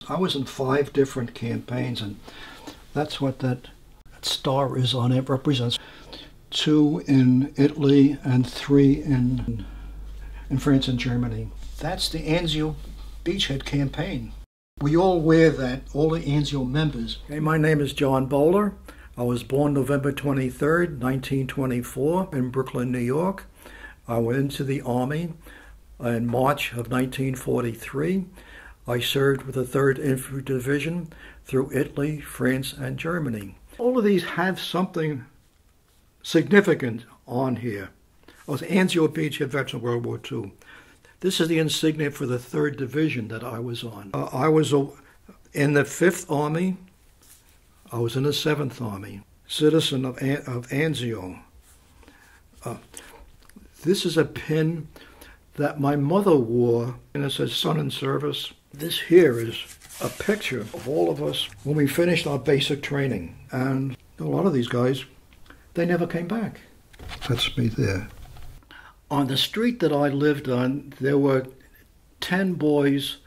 I was in 5 different campaigns, and that's what that star is on it. Represents 2 in Italy and 3 in France and Germany. That's the Anzio Beachhead campaign. We all wear that, all the Anzio members. Okay, my name is John Boller. I was born November 23rd, 1924 in Brooklyn, New York. I went into the Army in March of 1943. I served with the 3rd Infantry Division through Italy, France, and Germany. All of these have something significant on here. I was Anzio Beachhead veteran of World War II. This is the insignia for the 3rd Division that I was on. I was in the 5th Army. I was in the 7th Army. Citizen of Anzio. This is a pin that my mother wore, and it says son in service. This here is a picture of all of us when we finished our basic training. And a lot of these guys, they never came back. That's me there. On the street that I lived on, there were 10 boys,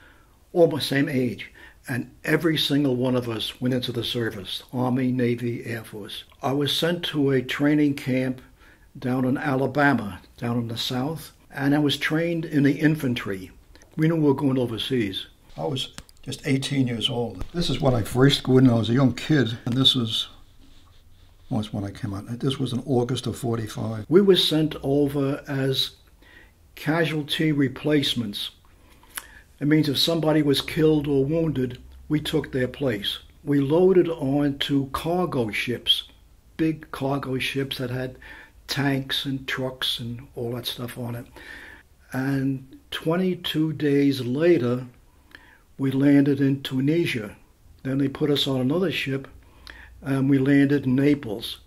all my same age, and every single one of us went into the service, Army, Navy, Air Force. I was sent to a training camp down in Alabama, down in the South, and I was trained in the infantry. We knew we were going overseas. I was just 18 years old. This is when I first went when I was a young kid, and this was when I came out. This was in August of '45. We were sent over as casualty replacements. It means if somebody was killed or wounded, we took their place. We loaded onto cargo ships, big cargo ships that had tanks and trucks and all that stuff on it. And 22 days later, we landed in Tunisia. Then they put us on another ship, and we landed in Naples.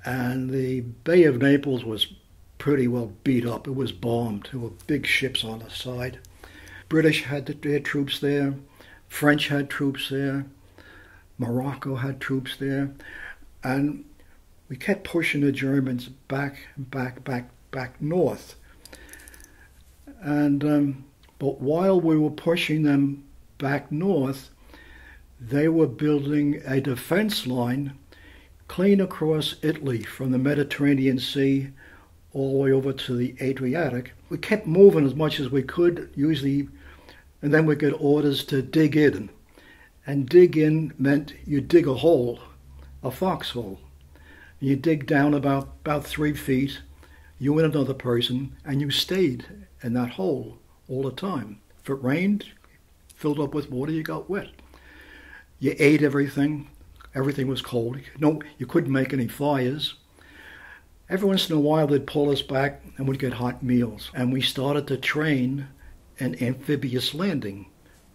And the Bay of Naples was pretty well beat up. It was bombed. There were big ships on the side. British had their troops there. French had troops there. Morocco had troops there. And we kept pushing the Germans back north. And but while we were pushing them back north, they were building a defense line clean across Italy from the Mediterranean Sea all the way over to the Adriatic. We kept moving as much as we could, usually, and then we get orders to dig in. And dig in meant you dig a hole, a foxhole. You dig down about 3 feet, you and another person, and you stayed in that hole all the time. If it rained, filled up with water, you got wet. You ate everything. Everything was cold. No, you couldn't make any fires. Every once in a while, they'd pull us back and we'd get hot meals. And we started to train an amphibious landing.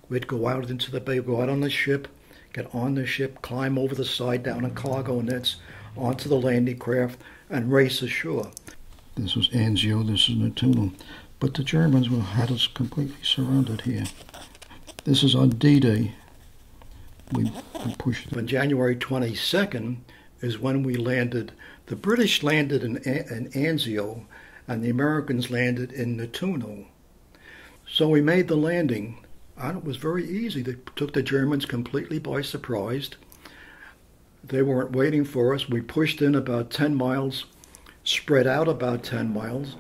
We'd go out into the bay, go out on the ship, get on the ship, climb over the side down in cargo nets, onto the landing craft, and race ashore. This was Anzio, this is Nettuno. But the Germans had us completely surrounded here. This is on D-Day. We pushed. On January 22nd is when we landed. The British landed in Anzio, and the Americans landed in Nettuno. So we made the landing, and it was very easy. They took the Germans completely by surprise. They weren't waiting for us. We pushed in about 10 miles, spread out about 10 miles,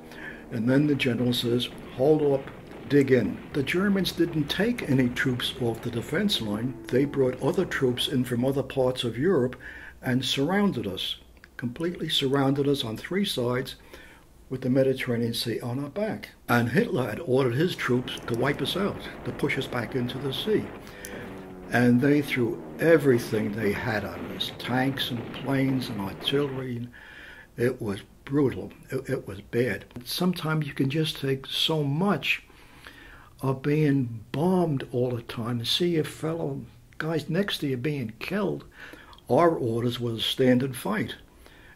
and then the general says, hold up, dig in. The Germans didn't take any troops off the defense line. They brought other troops in from other parts of Europe and surrounded us, completely surrounded us on 3 sides with the Mediterranean Sea on our back. And Hitler had ordered his troops to wipe us out, to push us back into the sea. And they threw everything they had on us, tanks and planes and artillery. It was brutal. It was bad. Sometimes you can just take so much of being bombed all the time and see your fellow guys next to you being killed. Our orders was stand and fight.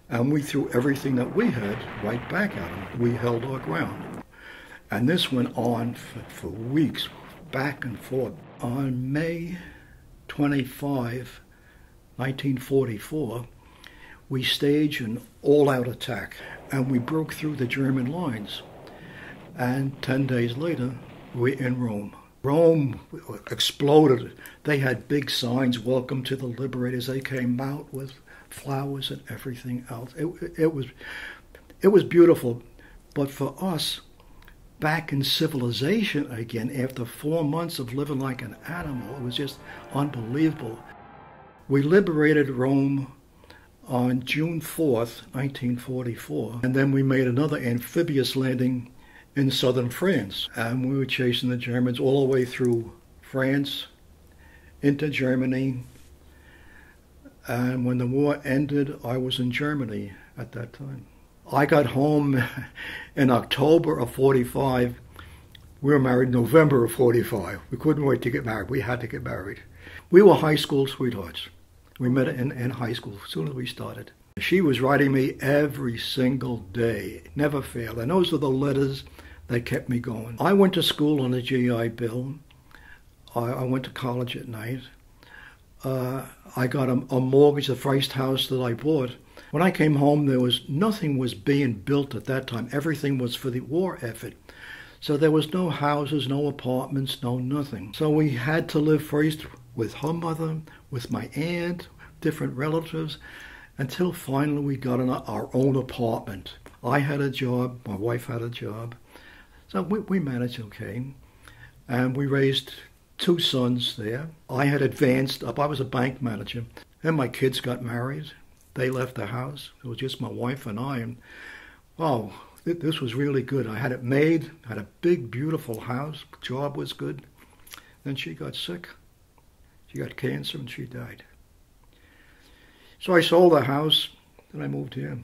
And we threw everything that we had right back at them. We held our ground. And this went on for weeks, back and forth. On May 25, 1944, we staged an all-out attack, and we broke through the German lines. And 10 days later, we're in Rome. Rome exploded. They had big signs, "Welcome to the Liberators." They came out with flowers and everything else. It was beautiful. But for us, back in civilization again, after 4 months of living like an animal, it was just unbelievable. We liberated Rome on June 4th, 1944, and then we made another amphibious landing in southern France. And we were chasing the Germans all the way through France, into Germany. And when the war ended, I was in Germany at that time. I got home in October of 45. We were married in November of 45. We couldn't wait to get married. We had to get married. We were high school sweethearts. We met in high school as soon as we started. She was writing me every single day, never failed. And those were the letters that kept me going. I went to school on the GI Bill. I went to college at night. I got a mortgage, the first house that I bought. When I came home, nothing was being built at that time. Everything was for the war effort. So there was no houses, no apartments, no nothing. So we had to live first with her mother, with my aunt, different relatives, until finally we got our own apartment. I had a job, my wife had a job. So we managed okay. And we raised 2 sons there. I had advanced up. I was a bank manager. And my kids got married. They left the house. It was just my wife and I. And wow, this was really good. I had it made, had a big, beautiful house. Job was good. Then she got sick. She got cancer and she died. So I sold the house and I moved here.